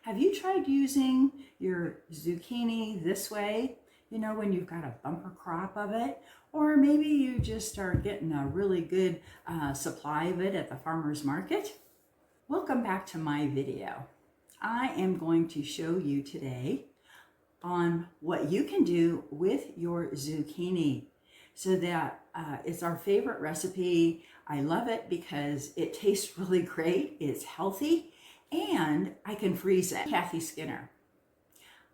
Have you tried using your zucchini this way? You know, when you've got a bumper crop of it, or maybe you just are getting a really good supply of it at the farmer's market. Welcome back to my video. I am going to show you today on what you can do with your zucchini so that it's our favorite recipe. I love it because it tastes really great, it's healthy, and I can freeze it. Kathy Skinner.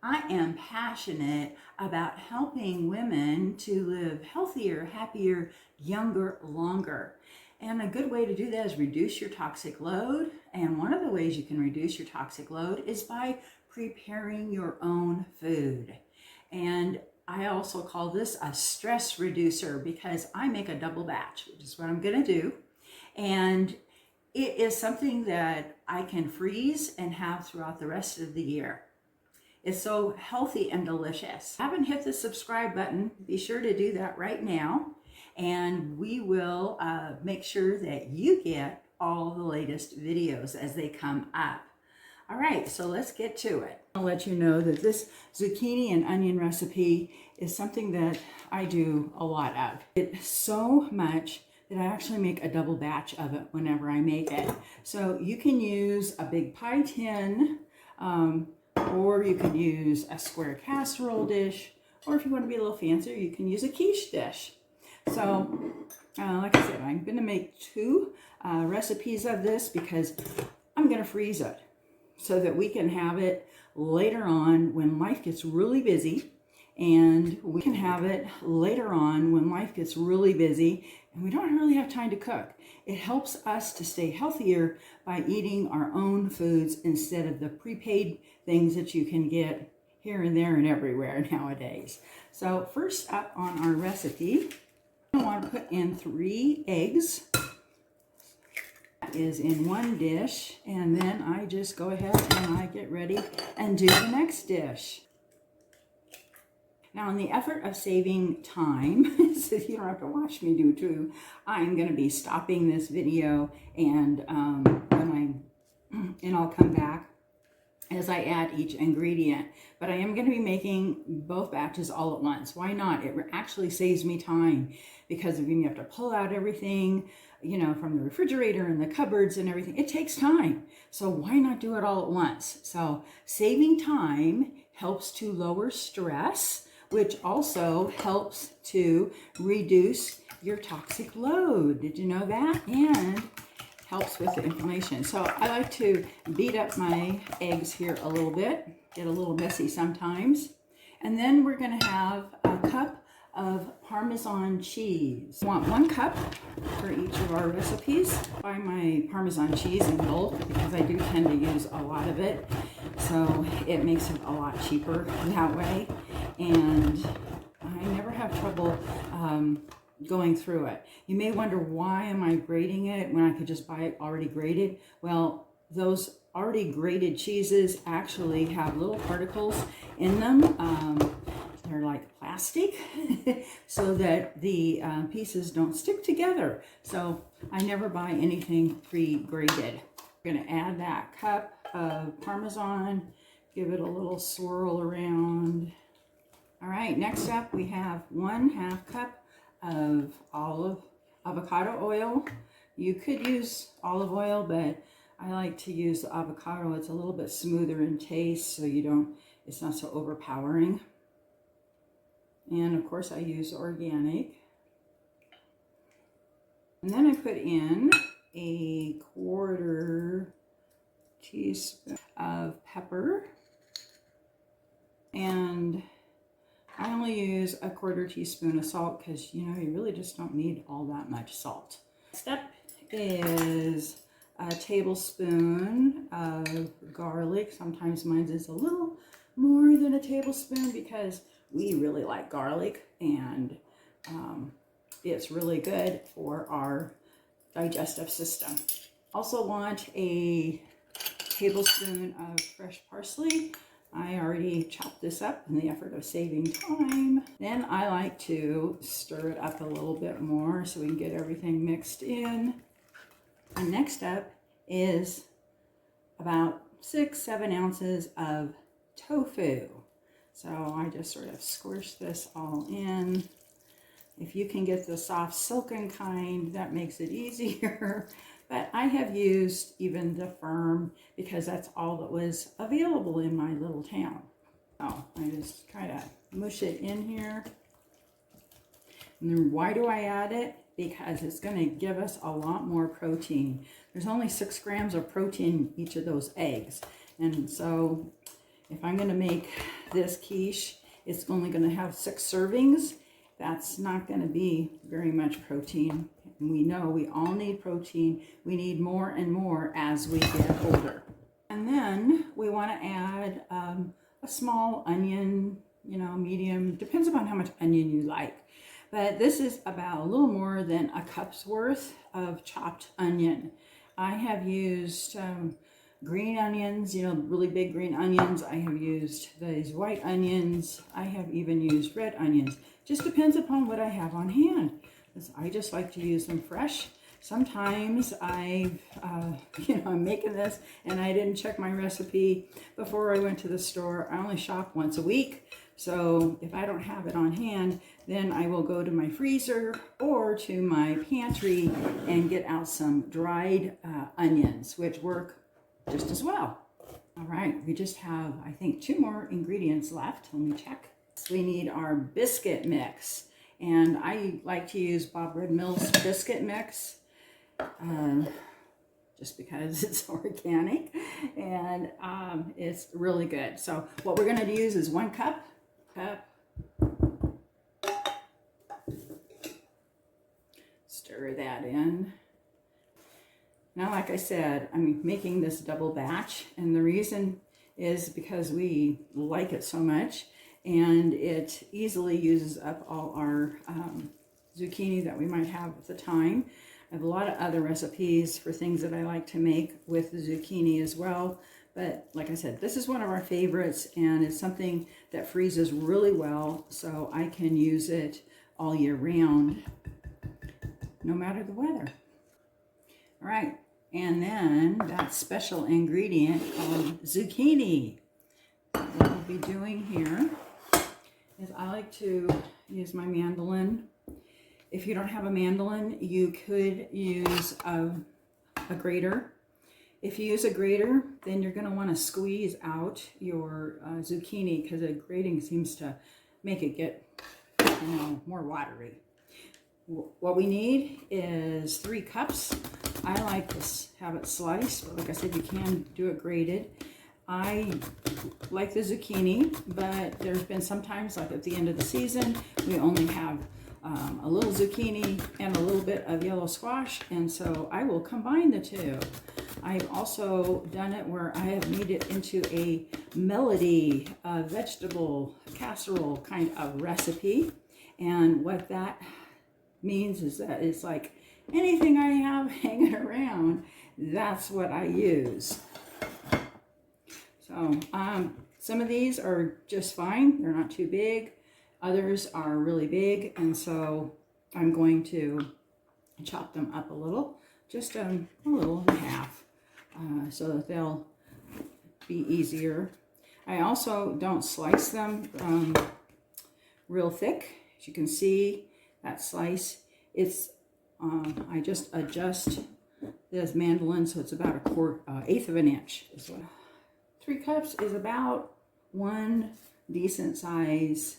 I am passionate about helping women to live healthier, happier, younger, longer. And a good way to do that is reduce your toxic load. And one of the ways you can reduce your toxic load is by preparing your own food. And I also call this a stress reducer because I make a double batch, which is what I'm going to do. And it is something that I can freeze and have throughout the rest of the year. It's so healthy and delicious. If you haven't hit the subscribe button, be sure to do that right now. And we will make sure that you get all the latest videos as they come up. All right, so let's get to it. I'll let you know that this zucchini and onion recipe is something that I do a lot of. It's so much that I actually make a double batch of it whenever I make it. So you can use a big pie tin, or you can use a square casserole dish, or if you want to be a little fancier, you can use a quiche dish. So, like I said, I'm going to make two recipes of this because I'm going to freeze it so that we can have it later on when life gets really busy, and we can have it later on when life gets really busy and we don't really have time to cook. It helps us to stay healthier by eating our own foods instead of the prepaid things that you can get here and there and everywhere nowadays. So first up on our recipe, I want to put in 3 eggs. That is in one dish, and then I just go ahead and I get ready and do the next dish. Now, in the effort of saving time, so you don't have to watch me do too, I'm going to be stopping this video, and I'll come back as I add each ingredient. But I am going to be making both batches all at once. Why not? It actually saves me time because if you have to pull out everything, you know, from the refrigerator and the cupboards and everything, it takes time. So why not do it all at once? So saving time helps to lower stress, which also helps to reduce your toxic load. Did you know that? And helps with the inflammation. So I like to beat up my eggs here a little bit, get a little messy sometimes. And then we're going to have a cup of Parmesan cheese. I want 1 cup for each of our recipes. I buy my Parmesan cheese in bulk because I do tend to use a lot of it. So it makes it a lot cheaper that way. And I never have trouble going through it. You may wonder, why am I grating it when I could just buy it already grated? Well, those already grated cheeses actually have little particles in them. They're like plastic so that the pieces don't stick together. So I never buy anything pre-grated. I'm going to add that cup of Parmesan, give it a little swirl around. All right, next up we have 1/2 cup of avocado oil. You could use olive oil, but I like to use the avocado. It's a little bit smoother in taste, so it's not so overpowering. And of course I use organic. And then I put in a 1/4 teaspoon of pepper, and I only use a 1/4 teaspoon of salt because, you know, you really just don't need all that much salt. Step is a tablespoon of garlic. Sometimes mine is a little more than a tablespoon because we really like garlic, and it's really good for our digestive system. Also want a tablespoon of fresh parsley. I already chopped this up in the effort of saving time. Then I like to stir it up a little bit more so we can get everything mixed in. And next up is about 6-7 ounces of tofu. So I just sort of squish this all in. If you can get the soft silken kind, that makes it easier. But I have used even the firm because that's all that was available in my little town. So I just try to mush it in here. And then why do I add it? Because it's going to give us a lot more protein. There's only 6 grams of protein in each of those eggs. And so if I'm going to make this quiche, it's only going to have 6 servings. That's not going to be very much protein. And we know we all need protein. We need more and more as we get older. And then we want to add a small onion, you know, medium, depends upon how much onion you like. But this is about a little more than a cup's worth of chopped onion. I have used green onions, you know, really big green onions. I have used these white onions. I have even used red onions. Just depends upon what I have on hand. I just like to use them fresh. Sometimes I'm making this and I didn't check my recipe before I went to the store. I only shop once a week. So if I don't have it on hand, then I will go to my freezer or to my pantry and get out some dried onions, which work just as well. All right, we just have, I think, 2 more ingredients left. Let me check. So we need our biscuit mix. And I like to use Bob Red Mill's biscuit mix just because it's organic and it's really good. So what we're going to use is 1 cup. Stir that in. Now, like I said, I'm making this double batch, and the reason is because we like it so much, and it easily uses up all our zucchini that we might have at the time. I have a lot of other recipes for things that I like to make with the zucchini as well. But like I said, this is one of our favorites, and it's something that freezes really well, so I can use it all year round, no matter the weather. All right, and then that special ingredient called zucchini. What we'll be doing here is I like to use my mandolin. If you don't have a mandolin, you could use a grater. If you use a grater, then you're going to want to squeeze out your zucchini because a grating seems to make it get, you know, more watery. What we need is 3 cups. I like to have it sliced, but like I said, you can do it grated. I like the zucchini, but there's been sometimes, like at the end of the season, we only have a little zucchini and a little bit of yellow squash, and so I will combine the 2. I've also done it where I have made it into a melody, vegetable casserole kind of recipe, and what that means is that it's like anything I have hanging around, that's what I use. So some of these are just fine. They're not too big. Others are really big, and so I'm going to chop them up a little, just a little in half, so that they'll be easier. I also don't slice them real thick. As you can see, that slice, it's I just adjust this mandolin so it's about a 1/8 of an inch. 3 cups is about 1 decent size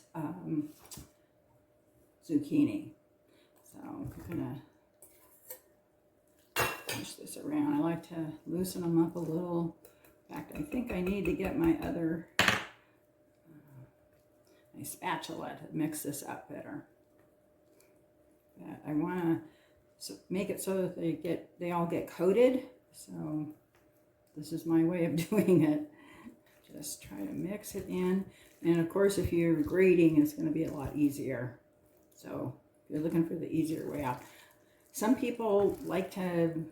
zucchini. So I'm gonna push this around. I like to loosen them up a little. In fact, I think I need to get my other my spatula to mix this up better. I want to make it so that they all get coated. So this is my way of doing it. Just try to mix it in. And of course, if you're grating, it's going to be a lot easier. So if you're looking for the easier way out. Some people like to,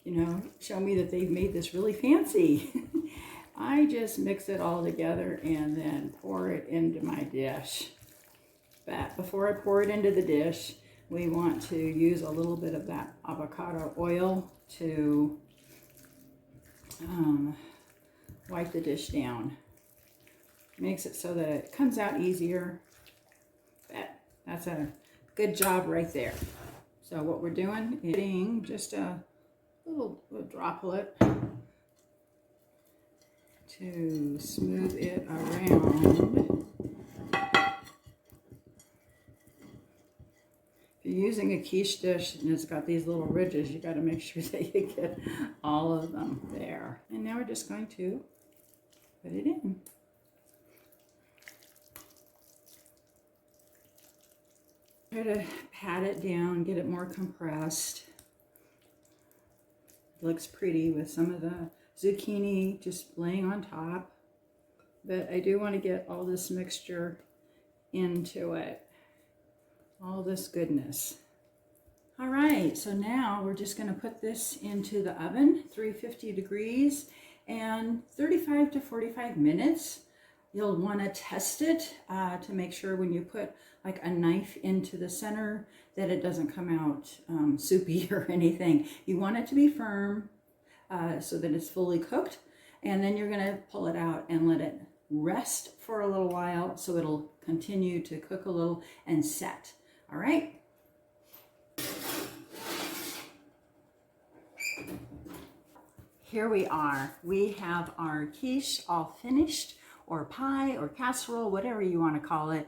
you know, show me that they've made this really fancy. I just mix it all together and then pour it into my dish. But before I pour it into the dish, we want to use a little bit of that avocado oil to wipe the dish down. Makes it so that it comes out easier. That's a good job right there. So what we're doing is adding just a little droplet to smooth it around. If you're using a quiche dish and it's got these little ridges, you got to make sure that you get all of them there. And now we're just going to put it in. Try to pat it down, get it more compressed. It looks pretty with some of the zucchini just laying on top. But I do want to get all this mixture into it. All this goodness. All right, so now we're just going to put this into the oven, 350 degrees, and 35 to 45 minutes. You'll want to test it to make sure when you put like a knife into the center that it doesn't come out soupy or anything. You want it to be firm so that it's fully cooked, and then you're going to pull it out and let it rest for a little while so it'll continue to cook a little and set. All right. Here we are. We have our quiche all finished, or pie or casserole, whatever you want to call it.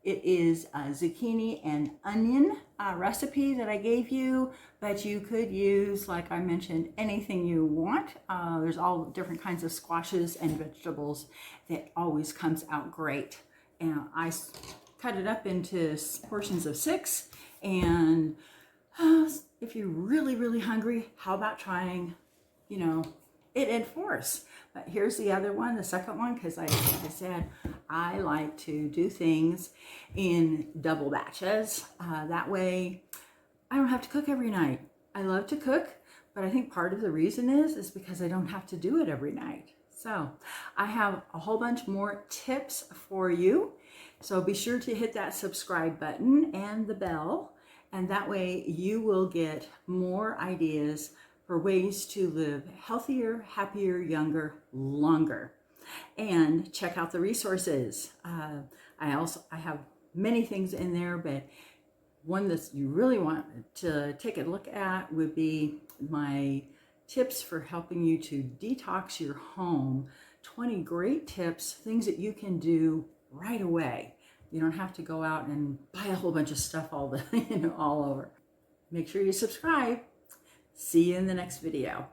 It is a zucchini and onion recipe that I gave you, but you could use, like I mentioned, anything you want. There's all different kinds of squashes and vegetables that always comes out great. And I cut it up into portions of 6. And if you're really, really hungry, how about trying, you know, it in 4s? But here's the other one, the second one, because like I said, I like to do things in double batches. That way I don't have to cook every night. I love to cook, but I think part of the reason is because I don't have to do it every night. So I have a whole bunch more tips for you. So be sure to hit that subscribe button and the bell, and that way you will get more ideas for ways to live healthier, happier, younger, longer. And check out the resources. I have many things in there, but one that you really want to take a look at would be my tips for helping you to detox your home. 20 great tips, things that you can do right away. You don't have to go out and buy a whole bunch of stuff all over. Make sure you subscribe. See you in the next video.